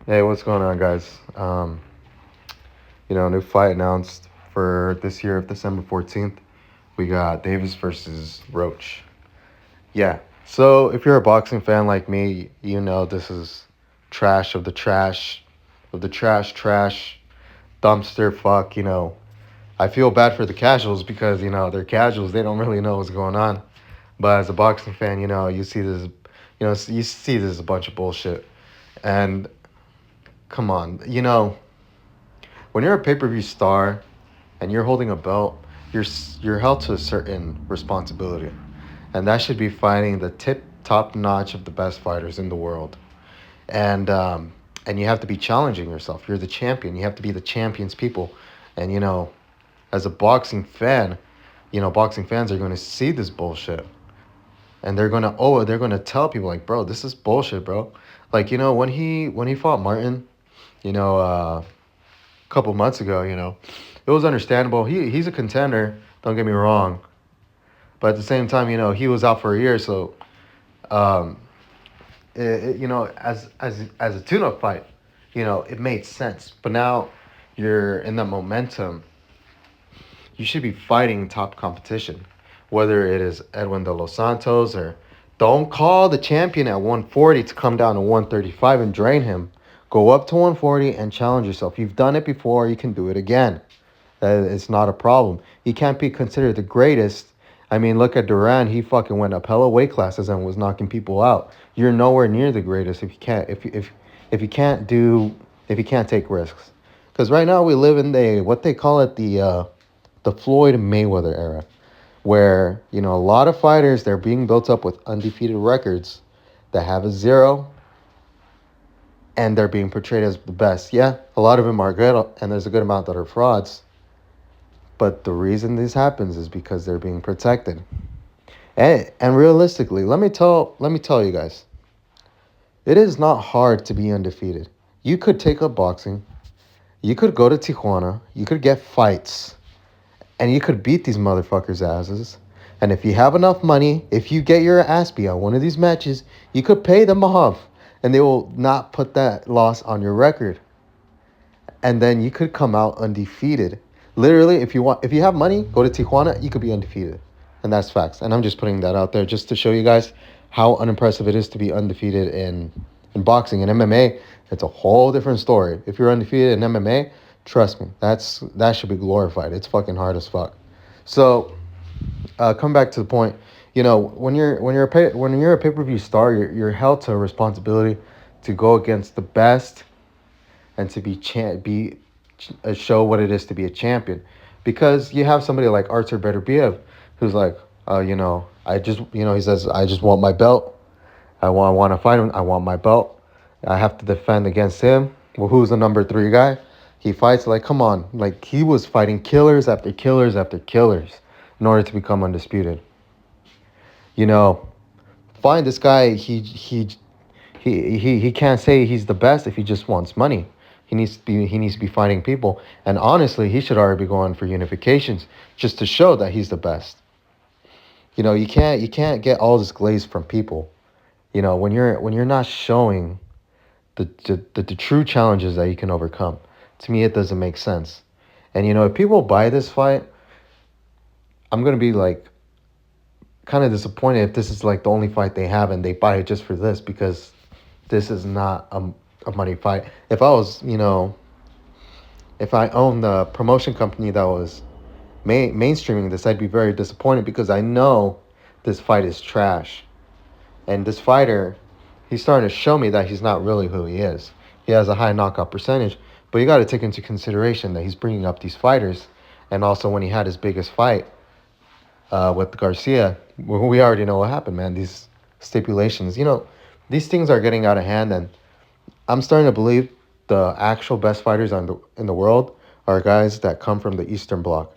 Hey, what's going on, guys? New fight announced for this year of December 14th. We got Davis versus Roach. Yeah. So if you're a boxing fan like me, you know this is trash of the trash of the trash dumpster fuck. I feel bad for the casuals because they're casuals. They don't really know what's going on. But as a boxing fan, you see this. You see this is a bunch of bullshit. And come on, when you're a pay per view star and you're holding a belt, you're held to a certain responsibility, and that should be fighting the top notch of the best fighters in the world, and you have to be challenging yourself. You're the champion. You have to be the champion's people, and as a boxing fan, boxing fans are going to see this bullshit, and they're gonna tell people like, bro, this is bullshit, bro. Like when he fought Martin, you know. Couple months ago, it was understandable. He's a contender. Don't get me wrong, but at the same time, he was out for a year, so um, as a tune-up fight, it made sense. But now you're in that momentum. You should be fighting top competition, whether it is Edwin de los Santos or don't call the champion at 140 to come down to 135 and drain him. Go up to 140 and challenge yourself. You've done it before. You can do it again. It's not a problem. He can't be considered the greatest. I mean, look at Duran. He fucking went up hella weight classes and was knocking people out. You're nowhere near the greatest if you can't take risks. Because right now we live in what they call it the Floyd Mayweather era, where a lot of fighters they're being built up with undefeated records that have a zero, and they're being portrayed as the best. Yeah, a lot of them are good, and there's a good amount that are frauds. But the reason this happens is because they're being protected. And realistically, let me tell you guys, it is not hard to be undefeated. You could take up boxing, you could go to Tijuana, you could get fights, and you could beat these motherfuckers' asses. And if you have enough money, if you get your ass beat on one of these matches, you could pay them off, and they will not put that loss on your record. And then you could come out undefeated. Literally, if you have money, go to Tijuana, you could be undefeated. And that's facts. And I'm just putting that out there just to show you guys how unimpressive it is to be undefeated in boxing. In MMA, it's a whole different story. If you're undefeated in MMA, trust me, that should be glorified. It's fucking hard as fuck. So, come back to the point. When you're a pay per view star, you're held to a responsibility to go against the best and to show what it is to be a champion, because you have somebody like Artur Beterbiev, who's like, he says, I just want my belt. I want to fight him. I want my belt. I have to defend against him. Well, who's the number three guy? He fights like, come on, like he was fighting killers after killers after killers in order to become undisputed. You know, find this guy. He can't say he's the best if he just wants money. He needs to be fighting people. And honestly, he should already be going for unifications just to show that he's the best. You can't get all this glaze from people. When you're not showing the true challenges that you can overcome. To me, it doesn't make sense. And if people buy this fight, I'm gonna be like kind of disappointed if this is like the only fight they have and they buy it just for this, because this is not a money fight. If I owned the promotion company that was mainstreaming this, I'd be very disappointed, because I know this fight is trash. And this fighter, he's starting to show me that he's not really who he is. He has a high knockout percentage, but you got to take into consideration that he's bringing up these fighters. And also when he had his biggest fight with Garcia, we already know what happened, man. These stipulations, these things are getting out of hand, and I'm starting to believe the actual best fighters in the world are guys that come from the Eastern Bloc.